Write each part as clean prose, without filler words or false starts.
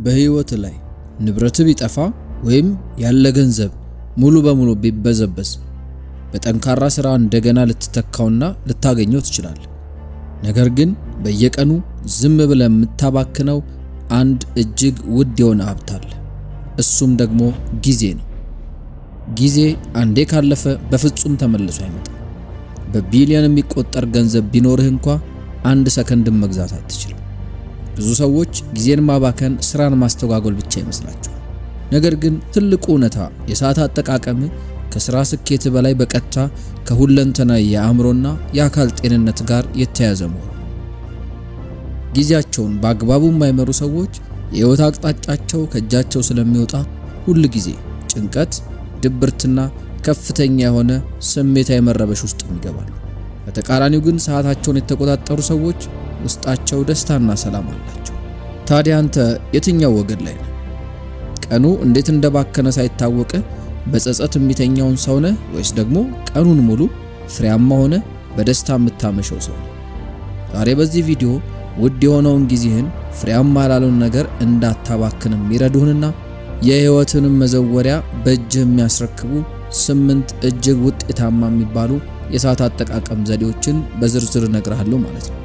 በህይወት ላይ ንብረት ቢጠፋ ወይም ያለ ገንዘብ ሙሉ በሙሉ ቢበዘበዝ በጠንካራ ስራ እንደገና ልትተካውና ልታገኘው ትችላለህ። ነገር ግን በየቀኑ ዝም ብለህ የምታባክነው አንድ እጅግ ውድ የሆነ ሀብት አለ። እሱም ደግሞ ጊዜ ነው። ጊዜ አንዴ ካለፈ በፍጹም ተመልሶ አይመጣም። በቢሊዮን የሚቆጠር ገንዘብ ቢኖርህ እንኳን አንድ ሰከንድን መግዛት አትችልም። ብዙ ሰዎች ጊዜን ማባከን ስራን ማስተጓጎል ብቻ ይመስላቸዋል። ነገር ግን ትልቁ እውነታ የሰዓት አጠቃቀም ከስራ ስኬት በላይ በቀጥታ ከሁለንተናዊ የአእምሮና የአካል ጤንነት ጋር የተያያዘ መሆኑ። ጊዜያቸውን በአግባቡ የማይመሩ ሰዎች የህይወት አቅጣጫቸው ከእጃቸው ስለሚወጣ ሁል ጊዜ ጭንቀት፣ ድብርትና ከፍተኛ የሆነ ስሜታዊ መረበሽ ውስጥ ይገባሉ። በተቃራኒው ግን ሰዓታቸውን የተቆጣጠሩ ሰዎች ውስጣቸው ደስታና ሰላም አላቸው። ታዲያ አንተ የትኛው ወገን ላይ ነህ? ቀኑ እንዴት እንደባከነ ሳይታወቅ በጸጸት የሚተኛውን ሰው ነህ ወይስ ደግሞ ቀኑን ሙሉ ፍሬያማ ሆነ በደስታ የምታመሸው ሰው ነህ? ዛሬ በዚህ ቪዲዮ ውድ የሆነውን ጊዜህን ፍሬያማ ላልሆነ ነገር እንዳታባክን የሚረዱህንና የህይወትንም መዘወሪያ በእጅህ የሚያስረክቡ 8 እጅግ ውጤታማ የሚባሉ የሰዓት አጠቃቀም ዘዴዎችን በዝርዝር እነግርሃለሁ ማለት ነው።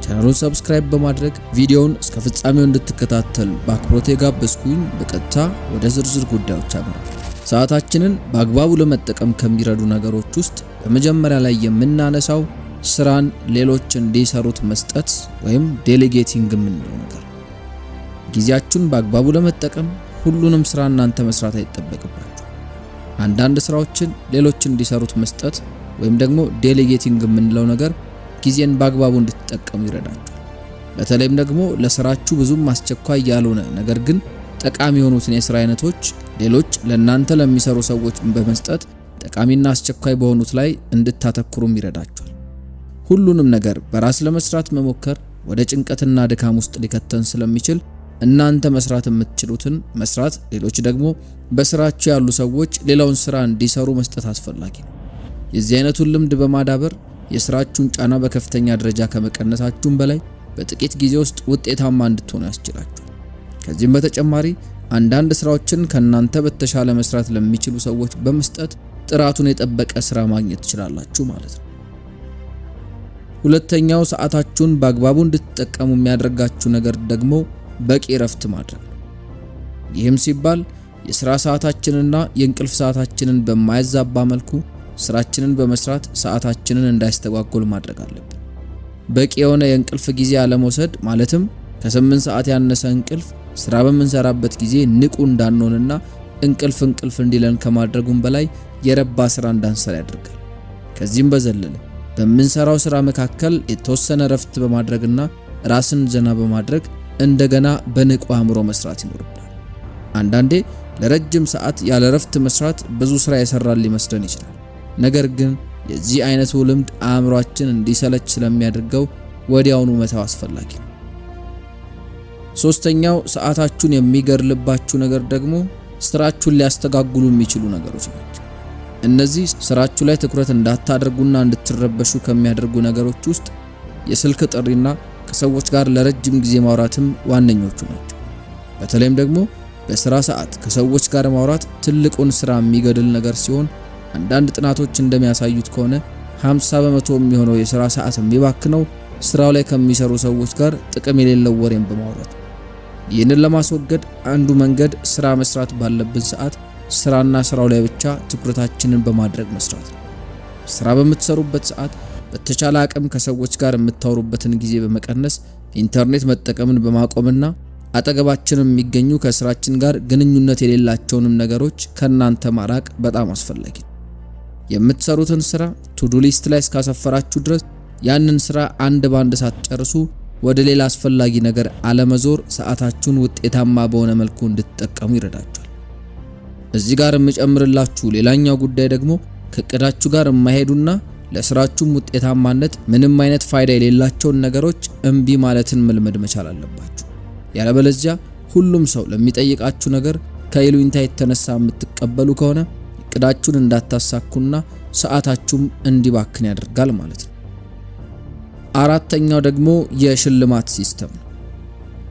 ቻናሉን ሰብስክራይብ በማድረግ ቪዲዮውን እስከ ፍጻሜው እንድትከታተል በአክብሮት ጋበዝኩኝ። በቀጥታ ወደ ዝርዝር ጉዳዮች አመራለሁ። ሰዓታችንን በአግባቡ ለመጠቀም ከሚረዱ ነገሮች ውስጥ በመጀመሪያ ላይ የምናነሳው ስራን ሌሎች እንዲሰሩት መስጠት ወይም ዴሌጌቲንግ የምንለው ነገር። ጊዜያችሁን በአግባቡ ለመጠቀም ሁሉንም ስራ እናንተ መስራት አይጠበቅባችሁ። አንዳንድ ስራዎችን ሌሎች እንዲሰሩት መስጠት ወይም ደግሞ ዴሌጌቲንግ የምንለው ነገር ጊዜን በአግባቡ እንድትጠቀሙ ይረዳችኋል። በተለይም ደግሞ ለስራችሁ ብዙም አስቸኳይ ያልሆነ ነገር ግን ጠቃሚ የሆኑትን የስራ አይነቶች ሌሎች ለእናንተ ለሚሰሩ ሰዎች በመስጠት ጠቃሚና አስቸኳይ በሆኑት ላይ እንድታተኩሩም ይረዳችኋል። ሁሉንም ነገር በራስ ለመስራት መሞከር ወደ ጭንቀትና ድካም ውስጥ ሊከተን ስለሚችል እናንተ መስራት የምትችሉትን መስራት፣ ሌሎች ደግሞ በስራችሁ ያሉ ሰዎች ሌላውን ስራ እንዲሰሩ መስጠት አስፈላጊ ነው። የዚህ አይነቱን ልምድ በማዳበር የስራችሁን ጫና በከፍተኛ ደረጃ ከመቀነሳችሁም በላይ በጥቂት ጊዜ ውስጥ ውጤታማ እንድትሆኑ ያስችላችኋል። ከዚህም በተጨማሪ አንዳንድ ስራዎችን ከናንተ በተሻለ መስራት ለሚችሉ ሰዎች በመስጠት ጥራቱን የጠበቀ ስራ ማግኘት ትችላላችሁ ማለት ነው። ሁለተኛው ሰዓታችሁን በአግባቡ እንድትጠቀሙ የሚያደርጋችሁ ነገር ደግሞ በቂ እረፍት ማድረግ ነው። ይህም ሲባል የስራ ሰዓታችንና የእንቅልፍ ሰዓታችንን በማያዛባ መልኩ ስራችንን በመስራት ሰዓታችንን እንዳይስተጓጎል ማድረግ አለብን። በቂ የሆነ የእንቅልፍ ጊዜ አለመውሰድ ማለትም ከ8 ሰዓት ያነሰ እንቅልፍ ስራ በምንሰራበት ጊዜ ንቁ እንዳንሆንና እንቅልፍ እንዲለን ከማድረጉም በላይ የረባ ስራ እንዳንሰራ ያደርጋል። ከዚህም በዘለለ በምንሰራው ስራ መካከል የተወሰነ ረፍት በማድረግና ራስን ዘና በማድረግ እንደገና በንቁ አእምሮ መስራት ይኖርብናል። አንዳንዴ ለረጅም ሰዓት ያለ ረፍት መስራት ብዙ ስራ የሰራል ሊመስለን ይችላል። ነገር ግን የዚህ አይነቱ ልምድ አእምሮአችን እንዲሰለች ስለሚያደርገው ወዲያውኑ መተው አስፈላጊ ነው። ሶስተኛው ሰዓታችሁን የሚገድልባችሁ ነገር ደግሞ ስራችሁን ሊያስተጋግሉ የሚችሉ ነገሮች ናቸው። እነዚህ ስራችሁ ላይ ትኩረት እንዳታደርጉና እንድትረበሹ ከሚያደርጉ ነገሮች ውስጥ የስልክ ጥሪና ከሰዎች ጋር ለረጅም ጊዜ ማውራትም ዋነኞቹ ናቸው። በተለይም ደግሞ በስራ ሰዓት ከሰዎች ጋር ማውራት ትልቁን ስራ የሚገድል ነገር ሲሆን አንዳንድ ጥናቶች እንደሚያሳዩት ከሆነ 50% የሚሆነው የስራ ሰዓት የሚባክነው ስራው ላይ ከሚሰሩ ሰዎች ጋር ጥቅም የሌለው ወሬን በማውራት። ይህንን ለማስወገድ አንዱ መንገድ ስራ መስራት ባለብን ሰዓት ስራና ስራው ላይ ብቻ ትኩረታችንን በማድረግ መስራት ነው። ስራ በምትሰሩበት ሰዓት በተቻለ አቅም ከሰዎች ጋር የምታወሩበትን ጊዜ በመቀነስ ኢንተርኔት መጠቀምን በማቆምና አጠገባችን የሚገኙ ከስራችን ጋር ግንኙነት የሌላቸውንም ነገሮች ከናንተ ማራቅ በጣም አስፈላጊ ነው። የምትሰሩትን ስራ ቱዱ ሊስት ላይ እስካሰፈራችሁ ድረስ ያንን ስራ አንድ ባንድ ሳትጨርሱ ወደ ሌላ አስፈላጊ ነገር አለመዞር ሰዓታችሁን ውጤታማ በሆነ መልኩ እንድትጠቀሙ ይረዳችኋል። እዚህ ጋር የምጨምርላችሁ ሌላኛው ጉዳይ ደግሞ ከእቅዳችሁ ጋር የማይሄዱና ለስራችሁም ውጤታማነት ምንም አይነት ፋይዳ የሌላቸውን ነገሮች እምቢ ማለትን መልመድ መቻል አለባችሁ። ያለበለዚያ ሁሉም ሰው ለሚጠይቃችሁ ነገር ከይሉኝታ የተነሳ የምትቀበሉ ከሆነ እቅዳችሁን እንዳታሳኩና ሰዓታችሁም እንዲባክን ያደርጋል ማለት ነው። አራተኛው ደግሞ የሽልማት ሲስተም ነው።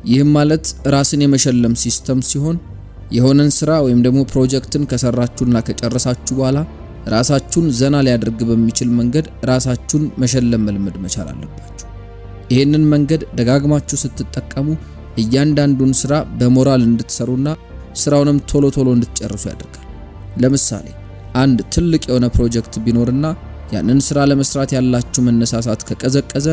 ይህም ማለት ራስን የመሸለም ሲስተም ሲሆን የሆነን ስራ ወይም ደግሞ ፕሮጀክትን ከሰራችሁና ከጨረሳችሁ በኋላ ራሳችሁን ዘና ሊያደርግ በሚችል መንገድ ራሳችሁን መሸለም መልመድ መቻል አለባችሁ። ይህንን መንገድ ደጋግማችሁ ስትጠቀሙ እያንዳንዱን ስራ በሞራል እንድትሰሩና ስራውንም ቶሎ እንድትጨርሱ ያደርጋል። ለምሳሌ አንድ ትልቅ የሆነ ፕሮጀክት ቢኖርና ያንን ስራ ለመስራት ያላችሁ መነሳሳት ከቀዘቀዘ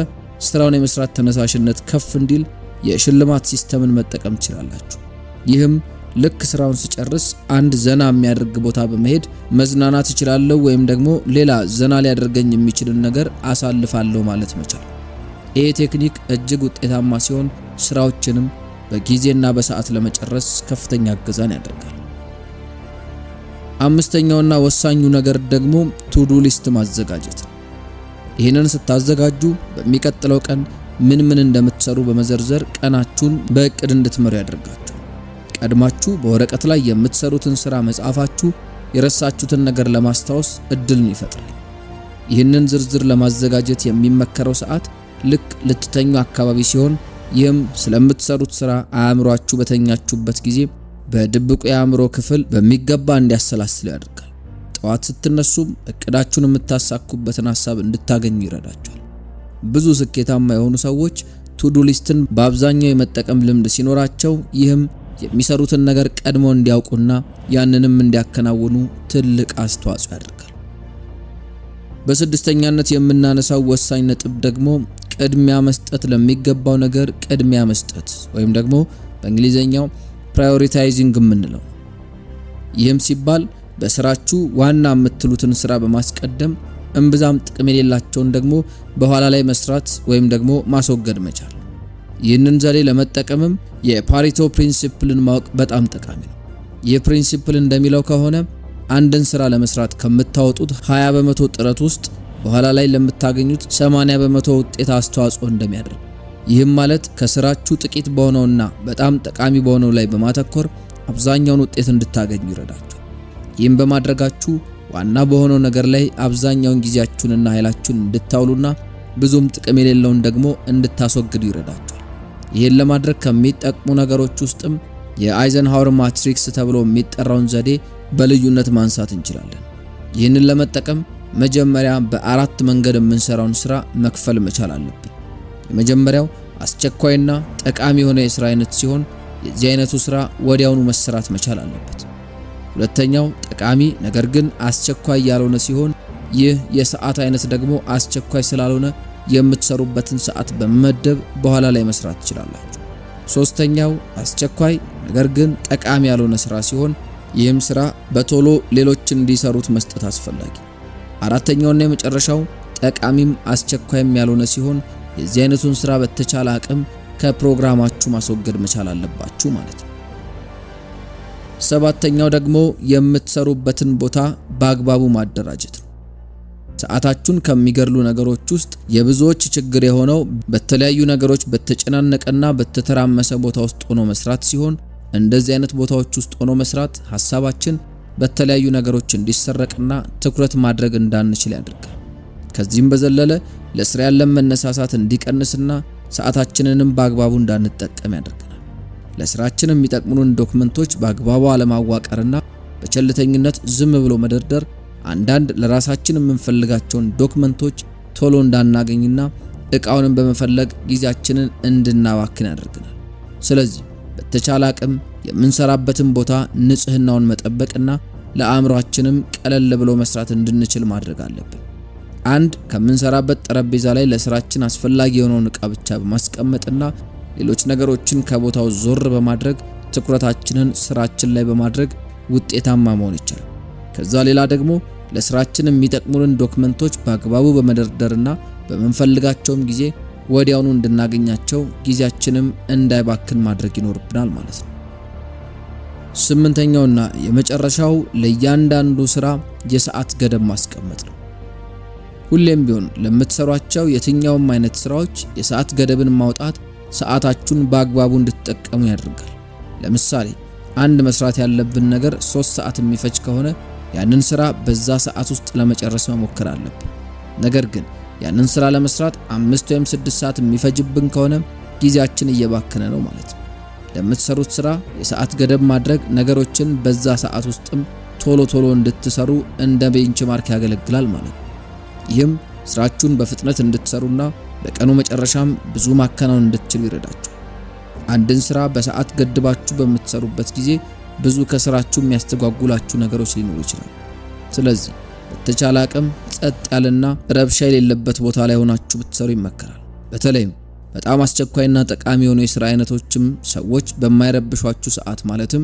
ስራውን የመስራት ተነሳሽነት ከፍ እንዲል የሽልማት ሲስተምን መጠቀም ትችላላችሁ። ይህም ልክ ስራውን ሲጨርስ አንድ ዘና የሚያደርግ ቦታ በመሄድ መዝናናት እችላለሁ ወይም ደግሞ ሌላ ዘና ሊያደርገኝ የሚችልን ነገር አሳልፋለሁ ማለት መቻል። ይሄ ቴክኒክ እጅግ ውጤታማ ሲሆን ስራዎችንም በጊዜና በሰዓት ለመጨረስ ከፍተኛ እገዛን ያደርጋል። አምስተኛውና ወሳኙ ነገር ደግሞ ቱ-ዱ ሊስት ማዘጋጀት ነው። ይህንን ስታዘጋጁ በሚቀጥለው ቀን ምን እንደምትሰሩ በመዘርዘር ቀናችሁን በእቅድ እንድትመሩ ያደርጋችሁ። ቀድማችሁ በወረቀት ላይ የምትሰሩትን ስራ መጻፋችሁ የረሳችሁትን ነገር ለማስታወስ እድልን ይፈጥራል። ይህንን ዝርዝር ለማዘጋጀት የሚመከረው ሰዓት ልክ ልትተኙ አካባቢ ሲሆን ይህም ስለምትሰሩት ስራ አእምሯችሁ በተኛችሁበት ጊዜ በድብቁ የአእምሮ ክፍል በሚገባ እንዲያሰላስሉ ያደርጋል። ጠዋት ስትነሱም እቅዳችሁን የምታሳኩበትን ሐሳብ እንድታገኙ ይረዳችኋል። ብዙ ስኬታማ የሆኑ ሰዎች ቱ-ዱ ሊስትን በአብዛኛው የመጠቀም ልምድ ሲኖራቸው ይህም የሚሰሩትን ነገር ቀድመው እንዲያውቁና ያንንም እንዲያከናውኑ ትልቅ አስተዋጽኦ ያደርጋል። በስድስተኛነት የምናነሳው ወሳኝ ነጥብ ደግሞ ቅድሚያ መስጠት ለሚገባው ነገር ቅድሚያ መስጠት ወይም ደግሞ በእንግሊዘኛው ፕራዮሪታይዚንግ የምንለው። ይህም ሲባል በስራችሁ ዋና የምትሉትን ስራ በማስቀደም እምብዛም ጥቅም የሌላቸውን ደግሞ በኋላ ላይ መስራት ወይም ደግሞ ማስወገድ መቻል። ይህንን ዘዴ ለመጠቀምም የፓሪቶ ፕሪንሲፕልን ማወቅ በጣም ጠቃሚ ነው። ይህ ፕሪንሲፕል እንደሚለው ከሆነ አንድን ስራ ለመስራት ከምታወጡት 20% ጥረት ውስጥ በኋላ ላይ ለምታገኙት 80% ውጤት አስተዋጽኦ እንደሚያደርግ። ይህም ማለት ከስራችሁ ጥቂት በሆነውና በጣም ጠቃሚ በሆነው ላይ በማተኮር አብዛኛውን ውጤት እንድታገኙ ይረዳችኋል። ይህም በማድረጋችሁ ዋና በሆነው ነገር ላይ አብዛኛውን ጊዜያችሁንና ኃይላችሁን እንድታውሉና ብዙም ጥቅም የሌለውን ደግሞ እንድታስወግዱ ይረዳችኋል። ይህን ለማድረግ ከሚጠቅሙ ነገሮች ውስጥም የአይዘንሃወር ማትሪክስ ተብሎ የሚጠራውን ዘዴ በልዩነት ማንሳት እንችላለን። ይህንን ለመጠቀም መጀመሪያ በአራት መንገድ የምንሰራውን ስራ መክፈል መቻል አለብን። የመጀመሪያው አስቸኳይና ጠቃሚ የሆነ የስራ አይነት ሲሆን የዚህ አይነቱ ስራ ወዲያውኑ መሰራት መቻል አለበት። ሁለተኛው ጠቃሚ ነገር ግን አስቸኳይ ያልሆነ ሲሆን ይህ የሰዓት አይነት ደግሞ አስቸኳይ ስላልሆነ የምትሰሩበትን ሰዓት በመመደብ በኋላ ላይ መስራት ትችላላችሁ። ሶስተኛው አስቸኳይ ነገር ግን ጠቃሚ ያልሆነ ስራ ሲሆን ይህም ስራ በቶሎ ሌሎች እንዲሰሩት መስጠት አስፈላጊ። አራተኛውና የመጨረሻው ጠቃሚም አስቸኳይም ያልሆነ ሲሆን የዚህ አይነቱን ስራ በተቻለ አቅም ከፕሮግራማችሁ ማስወገድ መቻል አለባችሁ ማለት ነው። ሰባተኛው ደግሞ የምትሰሩበትን ቦታ በአግባቡ ማደራጀት ነው። ሰዓታችሁን ከሚገድሉ ነገሮች ውስጥ የብዙዎች ችግር የሆነው በተለያዩ ነገሮች በተጨናነቀና በተተራመሰ ቦታ ውስጥ ሆኖ መስራት ሲሆን እንደዚህ አይነት ቦታዎች ውስጥ ሆኖ መስራት ሐሳባችን በተለያዩ ነገሮች እንዲሰረቅና ትኩረት ማድረግ እንዳንችል ያደርጋል። ከዚህም በዘለለ ለስራ ያለን መነሳሳት እንዲቀንስና ሰዓታችንንም በአግባቡ እንዳንጠቀም ያደርጋል። ለስራችን የሚጠቅሙንን ዶክመንቶች በአግባቡ አለማዋቀርና በቸልተኝነት ዝም ብሎ መደርደር አንዳንድ ለራሳችን የምንፈልጋቸውን ዶክመንቶች ቶሎ እንዳናገኝና እቃውንም በመፈለግ ጊዜያችንን እንድናባክን ያደርገናል። ስለዚህ በተቻለ አቅም የምንሰራበትን ቦታ ንጽህናውን መጠበቅና ለአእምሯችንም ቀለል ብሎ መስራት እንድንችል ማድረግ አለብን። አንድ ከምንሰራበት ጠረጴዛ ላይ ለስራችን አስፈላጊ የሆነውን እቃ ብቻ በማስቀመጥና ሌሎች ነገሮችን ከቦታው ዞር በማድረግ ትኩረታችንን ስራችን ላይ በማድረግ ውጤታማ መሆን ይቻላል። ከዛ ሌላ ደግሞ ለስራችን የሚጠቅሙንን ዶክመንቶች በአግባቡ በመደርደርና በመንፈልጋቸውም ጊዜ ወዲያውኑ እንድናገኛቸው ጊዜያችንም እንዳይባክን ማድረግ ይኖርብናል ማለት ነው። ስምንተኛውና የመጨረሻው ለእያንዳንዱ ስራ የሰዓት ገደብ ማስቀመጥ ነው። ሁሌም ቢሆን ለምትሰሯቸው የትኛውም አይነት ስራዎች የሰዓት ገደብን ማውጣት ሰዓታችሁን በአግባቡ እንድትጠቀሙ ያደርጋል። ለምሳሌ አንድ መስራት ያለብን ነገር 3 ሰዓት የሚፈጅ ከሆነ ያንን ስራ በዛ ሰዓት ውስጥ ለመጨረስ መሞከር አለብን። ነገር ግን ያንን ስራ ለመስራት 5 ወይም 6 ሰዓት የሚፈጅብን ከሆነ ጊዜያችን እየባከነ ነው ማለት ነው። ለምትሰሩት ስራ የሰዓት ገደብ ማድረግ ነገሮችን በዛ ሰዓት ውስጥም ቶሎ እንድትሰሩ እንደ ቤንችማርክ ያገለግላል ማለት ነው። ይህም ስራችሁን በፍጥነት እንድትሰሩና በቀኑ መጨረሻም ብዙ ማከናወን እንድትችሉ ይረዳችኋል። አንድን ስራ በሰዓት ገድባችሁ በምትሰሩበት ጊዜ ብዙ ከስራችሁ የሚያስተጓጉላችሁ ነገሮች ሊኖሩ ይችላሉ። ስለዚህ በተቻለ አቅም ጸጥ ያለና ረብሻ የሌለበት ቦታ ላይ ሆናችሁ ብትሰሩ ይመከራል። በተለይም በጣም አስቸኳይና ጠቃሚ የሆኑ የሥራ አይነቶችም ሰዎች በማይረብሿችሁ ሰዓት ማለትም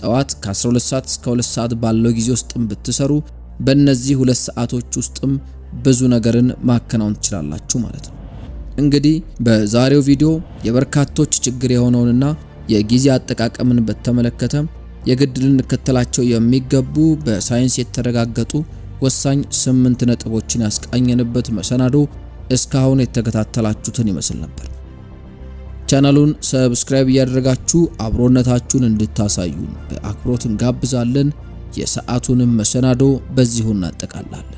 ጠዋት ከ12 ሰዓት እስከ 2 ሰዓት ባለው ጊዜ ውስጥም ብትሰሩ በእነዚህ 2 ሰዓቶች ውስጥም ብዙ ነገርን ማከናወን ትችላላችሁ ማለት ነው። እንግዲህ በዛሬው ቪዲዮ የበርካቶች ችግር የሆነውንና የጊዜ አጠቃቀምን በተመለከተ የግድ ልንከተላቸው የሚገቡ በሳይንስ የተረጋገጡ ወሳኝ 8 ነጥቦችን ያስቃኘንበት መሰናዶ እስካሁን የተከታተላችሁትን ይመስል ነበር። ቻናሉን ሰብስክራይብ እያደረጋችሁ አብሮነታችሁን እንድታሳዩን በአክብሮት እንጋብዛለን። የሰዓቱንም መሰናዶ በዚሁ እናጠቃላለን።